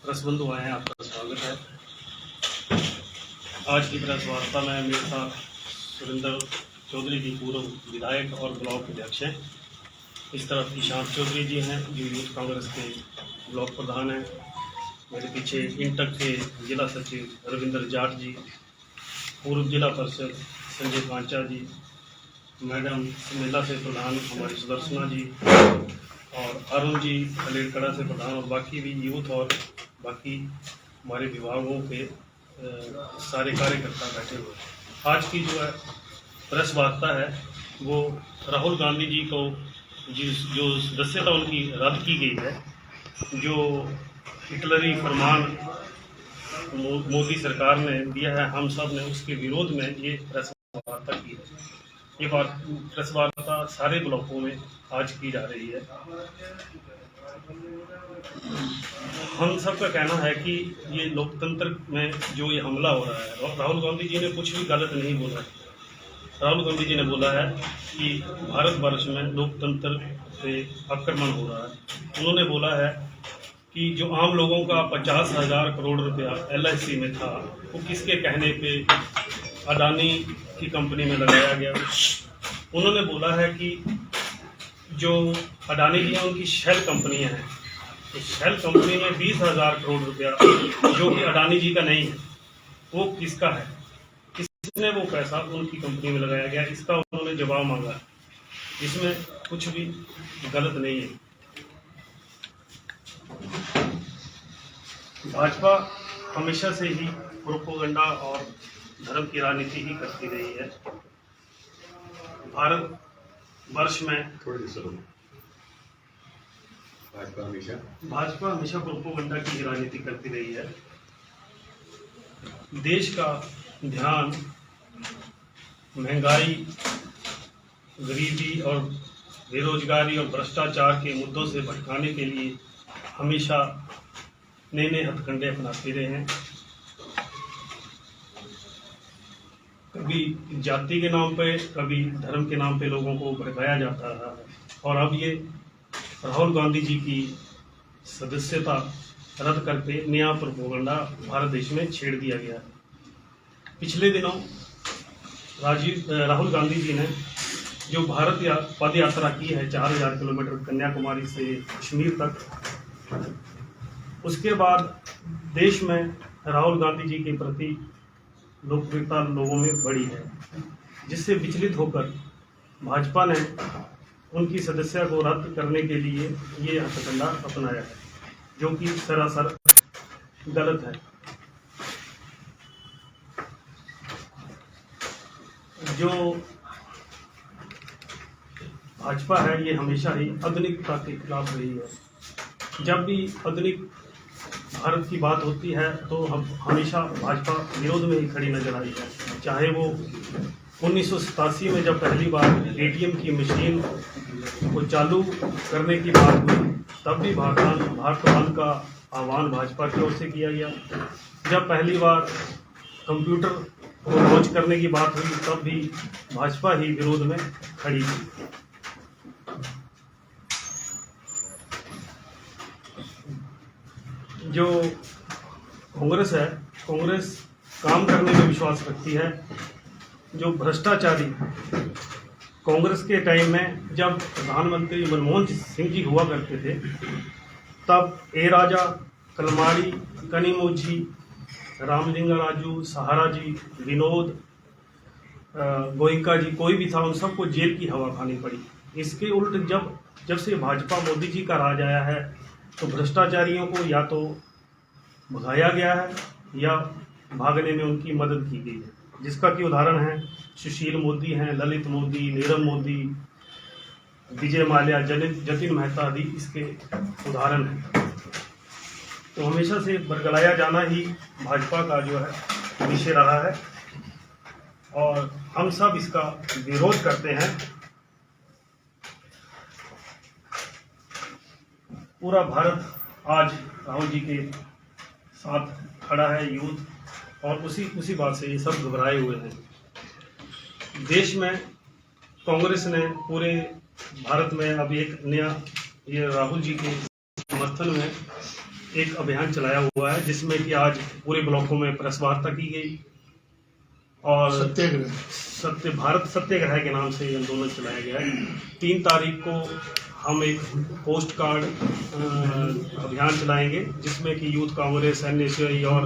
Press बंधु आए हैं, आपका स्वागत है। आज की प्रेस वार्ता में मेरे साथ सुरेंद्र चौधरी जी, पूर्व विधायक और ब्लॉक अध्यक्ष हैं। इस तरफ ईशान चौधरी जी हैं, जो यूथ कांग्रेस के ब्लॉक प्रधान हैं। मेरे पीछे इंटक के जिला सचिव रविंद्र जाट जी, पूर्व जिला परिषद संजय कांचा जी, मैडम सुमेला से प्रधान हमारी सुदर्शना जी, और अरुण जी खलेड़कड़ा से प्रधान, और बाकी भी यूथ और बाकी हमारे विभागों के सारे कार्यकर्ता बैठे हुए हैं। आज की जो है प्रेस वार्ता है वो राहुल गांधी जी को जो सदस्यता उनकी रद्द की गई है, जो हिटलरी फरमान मोदी सरकार ने दिया है, हम सब ने उसके विरोध में ये प्रेस वार्ता की है। ये प्रेस वार्ता सारे ब्लॉकों में आज की जा रही है। हम सबका कहना है कि ये लोकतंत्र में जो ये हमला हो रहा है, राहुल गांधी जी ने कुछ भी गलत नहीं बोला है। राहुल गांधी जी ने बोला है कि भारतवर्ष में लोकतंत्र पे आक्रमण हो रहा है। उन्होंने बोला है कि जो आम लोगों का 50,000 करोड़ रुपया LIC में था, वो किसके कहने पे अडानी की कंपनी में लगाया गया। उन्होंने बोला है कि जो अडानी जी हैं उनकी शेल कंपनियां हैं, तो शेल कंपनी में 20,000 करोड़ रुपया जो कि अडानी जी का नहीं है, वो किसका है, किसने वो पैसा उनकी कंपनी में लगाया गया, इसका उन्होंने जवाब मांगा। इसमें कुछ भी गलत नहीं है। भाजपा हमेशा से ही प्रोपेगेंडा और धर्म की राजनीति ही करती रही है। भारत वर्ष में भाजपा हमेशा प्रोपेगेंडा की राजनीति करती रही है। देश का ध्यान महंगाई, गरीबी और बेरोजगारी और भ्रष्टाचार के मुद्दों से भटकाने के लिए हमेशा नए नए हथकंडे अपनाते रहे हैं। कभी जाति के नाम पे, कभी धर्म के नाम पे लोगों को भड़काया जाता रहा है, और अब ये राहुल गांधी जी की सदस्यता रद्द करके नया प्रोपेगेंडा भारत देश में छेड़ दिया गया है। पिछले दिनों राहुल गांधी जी ने जो पद यात्रा की है 4,000 किलोमीटर कन्याकुमारी से कश्मीर तक, उसके बाद देश में राहुल गांधी जी के प्रति लोकप्रियता लोगों में बढ़ी है, जिससे विचलित होकर भाजपा ने उनकी सदस्यता को रद्द करने के लिए ये हथकंडा अपनाया है, जो कि सरासर गलत है। जो भाजपा है ये हमेशा ही आधुनिकता के खिलाफ रही है। जब भी आधुनिक भारत की बात होती है तो हम हमेशा भाजपा विरोध में ही खड़ी नजर आई है। चाहे वो 1987 में जब पहली बार ATM की मशीन को चालू करने की बात हुई, तब भी भारत बंद का आह्वान भाजपा की ओर से किया गया। जब पहली बार कंप्यूटर को लॉन्च करने की बात हुई, तब भी भाजपा ही विरोध में खड़ी थी। जो कांग्रेस है, कांग्रेस काम करने में विश्वास रखती है। जो भ्रष्टाचारी कांग्रेस के टाइम में जब प्रधानमंत्री मनमोहन सिंह जी हुआ करते थे, तब ए राजा, कलमाड़ी, कनिमोझी, रामलिंगा राजू, सहारा जी, विनोद, गोइंका जी, कोई भी था, उन सबको जेल की हवा खानी पड़ी। इसके उल्ट जब से भाजपा मोदी जी का राज आया है, तो भ्रष्टाचारियों को या तो भगाया गया है या भागने में उनकी मदद की गई है, जिसका कि उदाहरण है सुशील मोदी हैं, ललित मोदी, नीरव मोदी, विजय माल्या, जतिन मेहता आदि इसके उदाहरण हैं। तो हमेशा से बरगलाया जाना ही भाजपा का जो है विषय रहा है, और हम सब इसका विरोध करते हैं। पूरा भारत आज राहुल जी के साथ खड़ा है, यूथ, और उसी बात से ये सब घबराए हुए हैं। देश में कांग्रेस ने पूरे भारत में अभी एक नया, ये राहुल जी के समर्थन में एक अभियान चलाया हुआ है, जिसमें कि आज पूरे ब्लॉकों में प्रेस वार्ता की गई और भारत सत्याग्रह के नाम से ये आंदोलन चलाया गया है। 3 तारीख को हम एक पोस्ट कार्ड अभियान चलाएंगे, जिसमें कि यूथ कांग्रेस, NSUI और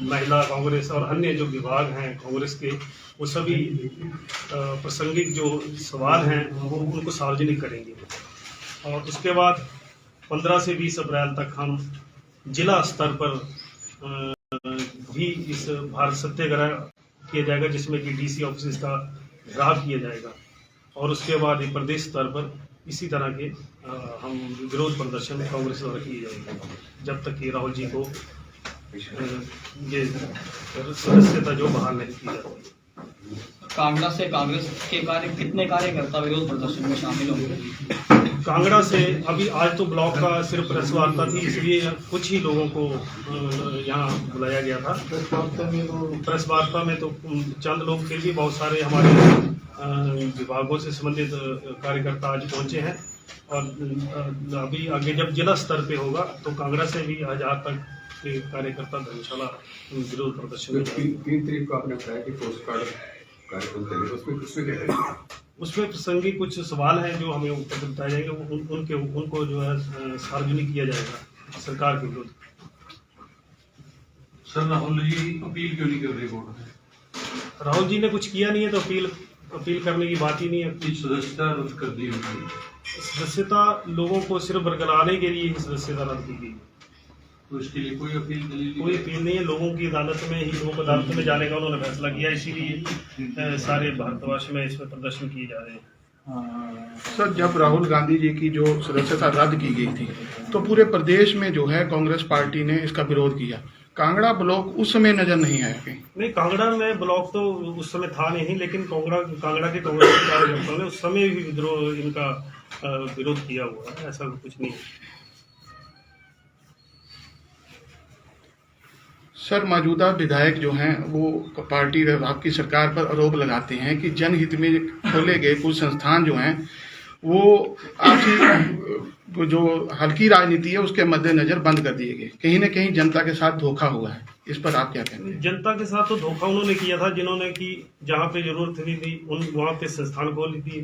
महिला कांग्रेस और अन्य जो विभाग हैं कांग्रेस के, वो सभी प्रासंगिक जो सवाल हैं वो उनको सार्वजनिक करेंगे। और उसके बाद 15 से 20 अप्रैल तक हम जिला स्तर पर भी इस भारत सत्याग्रह किया जाएगा, जिसमें कि DC ऑफिस का घेराव किया जाएगा। और उसके बाद ये प्रदेश स्तर पर इसी तरह के हम विरोध प्रदर्शन कांग्रेस द्वारा किए जाएंगे, जब तक कि राहुल जी को ये सदस्यता जो बहाल नहीं की जाती। कांगड़ा से कांग्रेस के कितने कार्यकर्ता विरोध प्रदर्शन में शामिल होंगे? कांगड़ा से अभी आज तो ब्लॉक का सिर्फ प्रेस वार्ता थी, इसलिए कुछ ही लोगों को यहाँ बुलाया गया था। प्रेस वार्ता में तो चंद लोग थे भी, बहुत सारे हमारे विभागों से संबंधित कार्यकर्ता आज पहुंचे हैं। और अभी आगे जब जिला स्तर पे होगा तो कांगड़ा से भी 1000 तक के कार्यकर्ता धर्मशाला विरोध प्रदर्शन में। 3 तारीख को आपने बताया कि पोस्ट कार्ड कार्यक्रम करेंगे, उसमें क्या करेंगे? उसमें प्रसंगिक कुछ सवाल हैं जो हमें उत्तर बताए जाएंगे, उनको जो है सार्वजनिक किया जाएगा सरकार के विरुद्ध। सर, राहुल जी अपील क्यों नहीं कर रहे बोर्ड में? राहुल जी ने कुछ किया नहीं है तो अपील करने की बात ही नहीं है। सदस्यता रद्द कर दी उनकी। सदस्यता लोगों को सिर्फ बरगलाने के लिए ही सदस्यता रद्द की गई, तो इसके लिए कोई अपील नहीं है। लोगों की अदालत में ही, लोक अदालत में जाने का उन्होंने फैसला किया, इसीलिए सारे भारतवर्ष में इसमें प्रदर्शन किए जा रहे हैं। सर, जब राहुल गांधी जी की जो सदस्यता रद्द की गई थी तो पूरे प्रदेश में जो है कांग्रेस पार्टी ने इसका विरोध किया। कांगड़ा ब्लॉक उस समय नजर नहीं आया कहीं? नहीं, कांगड़ा में ब्लॉक तो उस समय था नहीं, लेकिन कांगड़ा के कांग्रेस कार्यकर्ताओं ने उस समय भी इनका विरोध किया हुआ है, ऐसा कुछ नहीं। सर, मौजूदा विधायक जो हैं वो पार्टी आपकी सरकार पर आरोप लगाते हैं कि जनहित में खोले गए कुछ संस्थान जो हैं वो आपसी जो हल्की राजनीति है उसके मद्देनजर बंद कर दिए गए। कहीं न कहीं जनता के साथ धोखा हुआ है, इस पर आप क्या कहते हैं? जनता के साथ तो धोखा उन्होंने किया था, जिन्होंने कि जहाँ पे जरूरत नहीं थी वहाँ पे संस्थान खोली थी।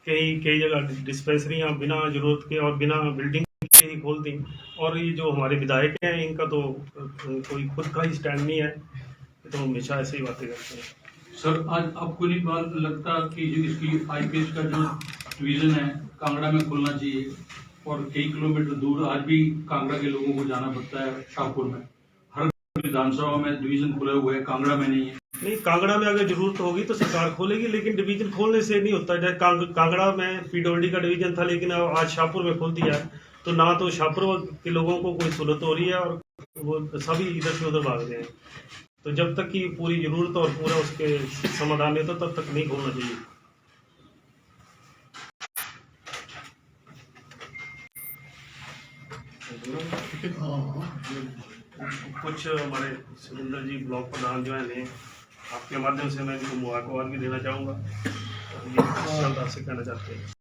कई जगह डिस्पेंसरियाँ बिना जरूरत के और बिना बिल्डिंग के ही खोल दी। और ये जो हमारे विधायक हैं, इनका तो कोई खुद का ही स्टैंड नहीं है, तो हमेशा ऐसे ही बातें करते हैं। सर, आज आपको नहीं बात लगता कि जो इसकी IPS का जो डिवीजन है कांगड़ा में खुलना चाहिए? और कई किलोमीटर दूर आज भी कांगड़ा के लोगों को जाना पड़ता है शाहपुर में। हर विधानसभा में डिवीजन खुले हुए हैं, कांगड़ा में नहीं है। नहीं, कांगड़ा में अगर जरूरत होगी तो सरकार खोलेगी, लेकिन डिवीजन खोलने से नहीं होता। जैसे कांगड़ा में PWD का डिवीजन था, लेकिन आज शाहपुर में खोल दिया है, तो ना तो शाहपुर के लोगों को कोई सहूलत हो रही है और वो सभी इधर से उधर भाग रहे हैं। तो जब तक की पूरी जरूरत और पूरा उसके समाधान नहीं होता तब तक नहीं खोलना चाहिए। कुछ हमारे सुरेंद्र जी ब्लॉक प्रधान जो है, आपके माध्यम से मैं इनको मुबारकबाद भी देना चाहूँगा। ये से कहना चाहते हैं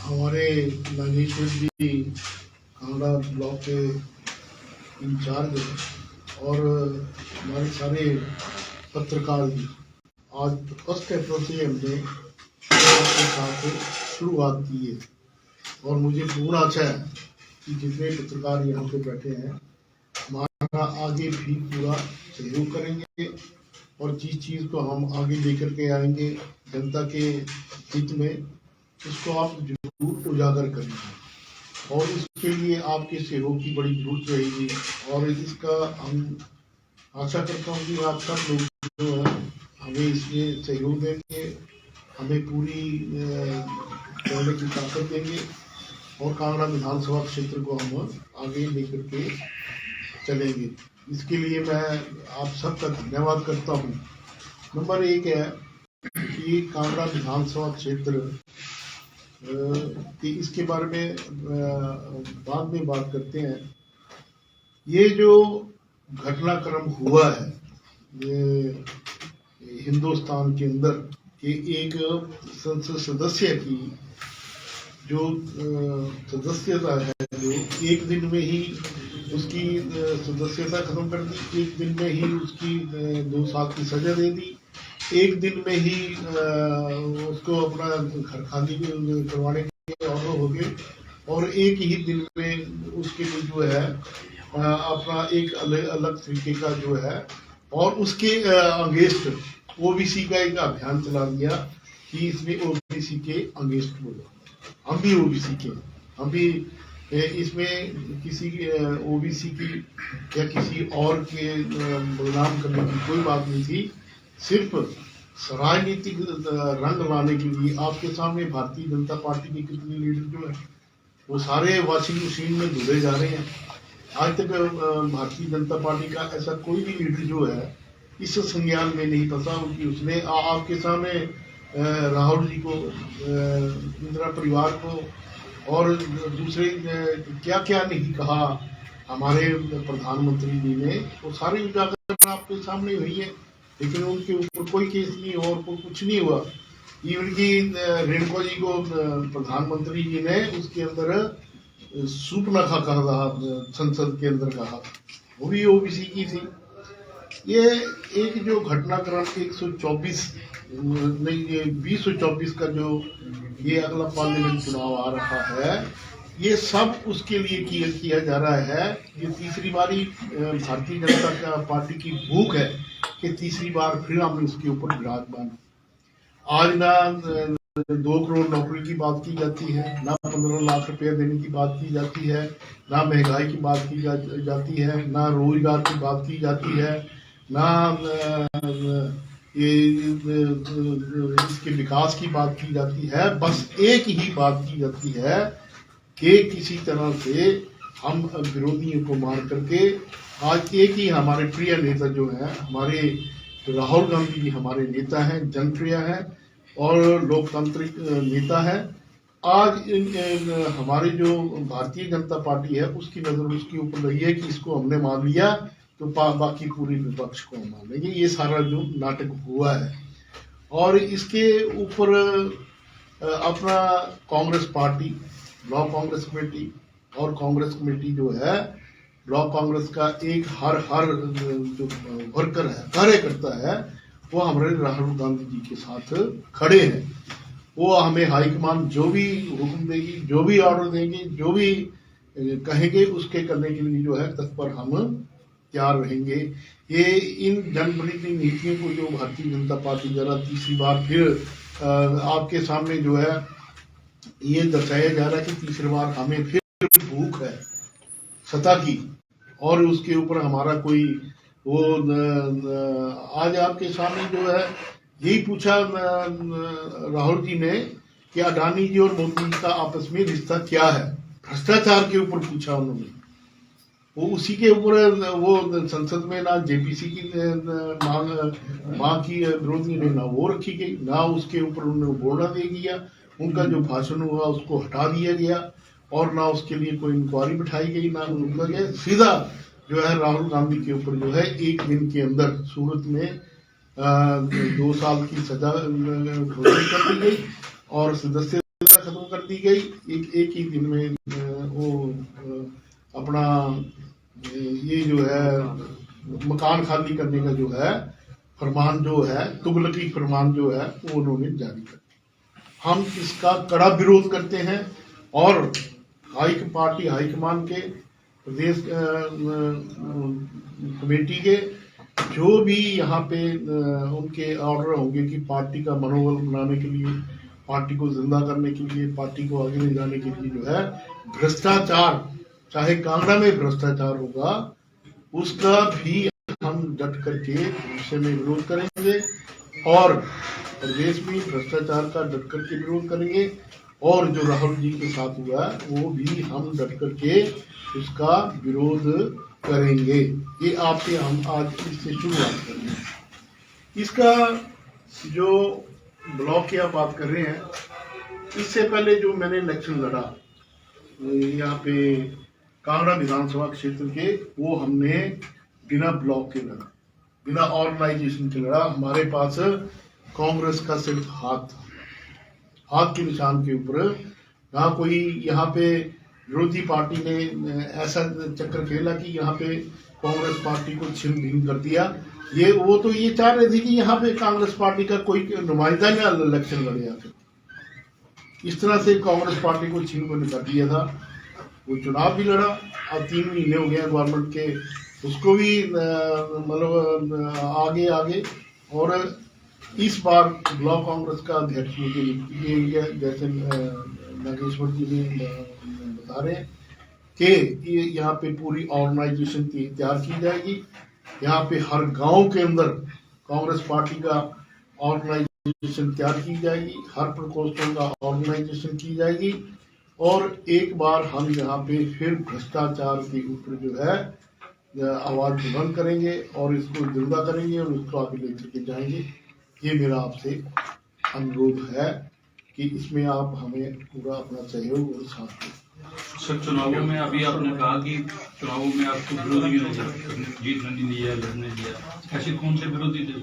हमारे नागेश्वर जी कांगड़ा ब्लॉक के इंचार्ज और हमारे सारे पत्रकार जी, आज 1 अप्रैल से हमने आपके साथ शुरुआत की है और मुझे पूर्ण आशा है कि जितने पत्रकार यहाँ पे बैठे हैं हमारा आगे भी पूरा सहयोग करेंगे और जिस चीज़ को हम आगे लेकर के आएंगे जनता के हित में, इसको आप जरूर उजागर करेंगे और इसके लिए आपके सहयोग की बड़ी जरूरत रहेगी। और इसका हम आशा करता हूँ कि आप सब लोग जो है हमें इसमें सहयोग देंगे, हमें पूरी करने की ताकत देंगे और कांगड़ा विधानसभा क्षेत्र को हम आगे लेकर के चलेंगे। इसके लिए मैं आप सबका धन्यवाद करता हूँ। नंबर 1 है कि कांगड़ा विधानसभा क्षेत्र कि इसके बारे में बाद में बात करते हैं। ये जो घटनाक्रम हुआ है ये हिंदुस्तान के अंदर कि एक संसद सदस्य की जो सदस्यता है जो एक दिन में ही उसकी सदस्यता खत्म कर दी, एक दिन में ही उसकी 2 साल की सजा दे दी, एक दिन में ही उसको अपना घर खाली करवाने के ऑर्डर हो गए, और एक ही दिन में उसके लिए जो है अपना एक अलग तरीके का जो है, और उसके अगेंस्ट ओबीसी का एक अभियान चला दिया कि इसमें ओबीसी के अगेंस्ट बोलो, हम भी ओबीसी के, हम भी इसमें किसी ओबीसी की या किसी और के बदनाम करने की कोई बात नहीं थी, सिर्फ राजनीतिक रंग लाने के लिए। आपके सामने भारतीय जनता पार्टी के कितने लीडर जो है वो सारे वॉशिंग मशीन में धुले जा रहे हैं। आज तक भारतीय जनता पार्टी का ऐसा कोई भी लीडर जो है इस संज्ञान में नहीं फंसा कि उसने आपके सामने राहुल जी को, इंदिरा परिवार को और दूसरे क्या क्या नहीं कहा हमारे प्रधानमंत्री जी ने, वो सारे उजागर आपके सामने हुई है, लेकिन उनके ऊपर कोई केस नहीं हुआ और कुछ नहीं हुआ। इवन की रेणुका जी को प्रधानमंत्री जी ने उसके अंदर सूपनाखा कहा, संसद के अंदर कहा, वो भी ओबीसी की थी। ये एक जो घटनाक्रम 124 नहीं, ये 2024 का जो ये अगला पार्लियामेंट चुनाव आ रहा है, ये सब उसके लिए किया जा रहा है। ये तीसरी बारी भारतीय जनता पार्टी की भूख है कि तीसरी बार फिर हम इसके ऊपर विराजमान। आज ना 2 करोड़ नौकरी की बात की जाती है, ना 15 लाख रुपए देने की बात की जाती है, ना महंगाई की बात की जाती है, ना रोजगार की बात की जाती है, ना ये इसके विकास की बात की जाती है। बस एक ही बात की जाती है कि किसी तरह से हम विरोधियों को मार करके, आज एक ही हमारे प्रिय नेता जो है, हमारे राहुल गांधी जी हमारे नेता हैं, जनप्रिय हैं और लोकतांत्रिक नेता है। आज हमारी जो भारतीय जनता पार्टी है उसकी नजर उसके ऊपर रही है कि इसको हमने मान लिया तो बाकी पूरी विपक्ष को हम मान लेंगे। ये सारा जो नाटक हुआ है, और इसके ऊपर अपना Congress party, block Congress committee और कांग्रेस कमेटी जो है, ब्लॉक कांग्रेस का एक हर जो वर्कर है, कार्यकर्ता है, वो हमारे राहुल गांधी जी के साथ खड़े हैं। वो हमें हाईकमान जो भी हुक्म देगी, जो भी ऑर्डर देंगे, जो भी कहेंगे उसके करने के लिए जो है तत्पर हम तैयार रहेंगे। ये इन जनविरोधी नीतियों को जो भारतीय जनता पार्टी जरा तीसरी बार फिर आपके सामने जो है ये दर्शाया जा रहा है कि तीसरी बार हमें फिर भूख है सत्ता की, और उसके ऊपर हमारा कोई वो आज आपके सामने जो है यही पूछा राहुल जी ने कि अडानी जी और मोदी जी का आपस में रिश्ता क्या है, भ्रष्टाचार के ऊपर पूछा उन्होंने। वो उसी के ऊपर वो संसद में ना जेपीसी की मांग की विरोधी ने ना वो रखी गई, ना उसके ऊपर उन्होंने बोलना दे दिया। उनका जो भाषण हुआ उसको हटा दिया गया और ना उसके लिए कोई इंक्वायरी बिठाई गई, ना रुका गया। सीधा जो है राहुल गांधी के ऊपर जो है एक दिन के अंदर सूरत में 2 साल की सजा घोषित कर दी गई और सदस्यता खत्म कर दी गई। एक ही दिन में वो अपना ये जो है मकान खाली करने का जो है फरमान जो है, तुगलकी फरमान जो है वो उन्होंने जारी कर दिया। हम इसका कड़ा विरोध करते हैं और पार्टी हाईकमान के, प्रदेश कमेटी के जो भी यहाँ पे उनके ऑर्डर होंगे कि पार्टी का मनोबल बनाने के लिए, पार्टी को जिंदा करने के लिए, पार्टी को आगे ले जाने के लिए जो है भ्रष्टाचार, चाहे कांगड़ा में भ्रष्टाचार होगा उसका भी हम डट करके भविष्य में विरोध करेंगे और प्रदेश में भ्रष्टाचार का डट करके विरोध करेंगे। और जो राहुल जी के साथ हुआ वो भी हम डट करके उसका विरोध करेंगे। ये आपसे हम आज इससे शुरुआत करेंगे। इसका जो ब्लॉक की आप बात कर रहे हैं, इससे पहले जो मैंने इलेक्शन लड़ा यहाँ पे कांगड़ा विधानसभा क्षेत्र के, वो हमने बिना ब्लॉक के लड़ा, बिना ऑर्गेनाइजेशन के लड़ा। हमारे पास कांग्रेस का सिर्फ हाथ के निशान के ऊपर, ना कोई यहाँ पे विरोधी पार्टी ने ऐसा चक्कर खेला कि यहाँ पे कांग्रेस पार्टी को छिन भिन कर दिया। वो तो ये चाह रहे थे कि यहाँ पे कांग्रेस पार्टी का कोई नुमाइंदा या इलेक्शन लड़े आके, इस तरह से कांग्रेस पार्टी को छीन भिन कर दिया था। वो चुनाव भी लड़ा, अब 3 महीने हो गए गवर्नमेंट के, उसको भी मतलब आगे और इस बार ब्लॉक कांग्रेस का अध्यक्ष मुझे जैसे नागेश्वर जी भी बता रहे हैं कि यहाँ पे पूरी ऑर्गेनाइजेशन तैयार की जाएगी। यहाँ पे हर गांव के अंदर कांग्रेस पार्टी का ऑर्गेनाइजेशन तैयार की जाएगी, हर प्रकोष्ठों का ऑर्गेनाइजेशन की जाएगी और एक बार हम यहाँ पे फिर भ्रष्टाचार के ऊपर जो है आवाज बुलंद करेंगे और इसको जिंदा करेंगे और इसको आगे लेकर के जाएंगे। ये मेरा आपसे अनुरोध है कि इसमें आप हमें पूरा अपना सहयोग और साथ दें। सर, चुनावों में अभी आपने कहा कि चुनावों में आपको विरोधियों ने जीत नहीं दिया, लड़ने दिया, ऐसे कौन से विरोधी थे?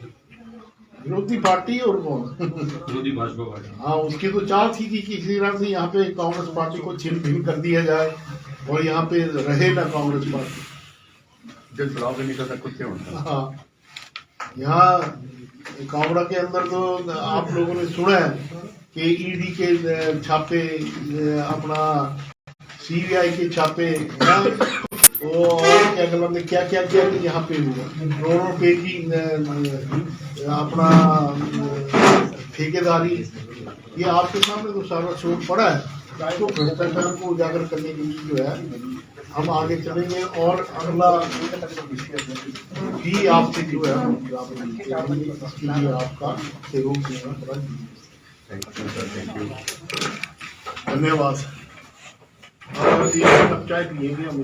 विरोधी पार्टी और कौन? विरोधी भाजपा पार्टी। हाँ, उसकी तो चाह थी कि किसी तरह से यहाँ पे कांग्रेस पार्टी को छिन भिन कर दिया जाए और यहाँ पे रहे ना कांग्रेस पार्टी। जब चुनाव से निकलता कुत्ते होता। हाँ, यहाँ कांगड़ा के अंदर तो आप लोगों ने सुना है कि ईडी के छापे, अपना सीबीआई के छापे, वो और क्या कहते क्या क्या क्या यहाँ पे हुआ, करोड़ों रुपए की अपना ठेकेदारी, ये आपके सामने तो सारा शोर पड़ा है। तो भ्रष्टाचार को उजागर करने के लिए जो है हम आगे चलेंगे और अगला भी आपसे जो है इसके लिए आपका सहयोग देना पड़ा। धन्यवाद। और ये चाय पिएंगे हम।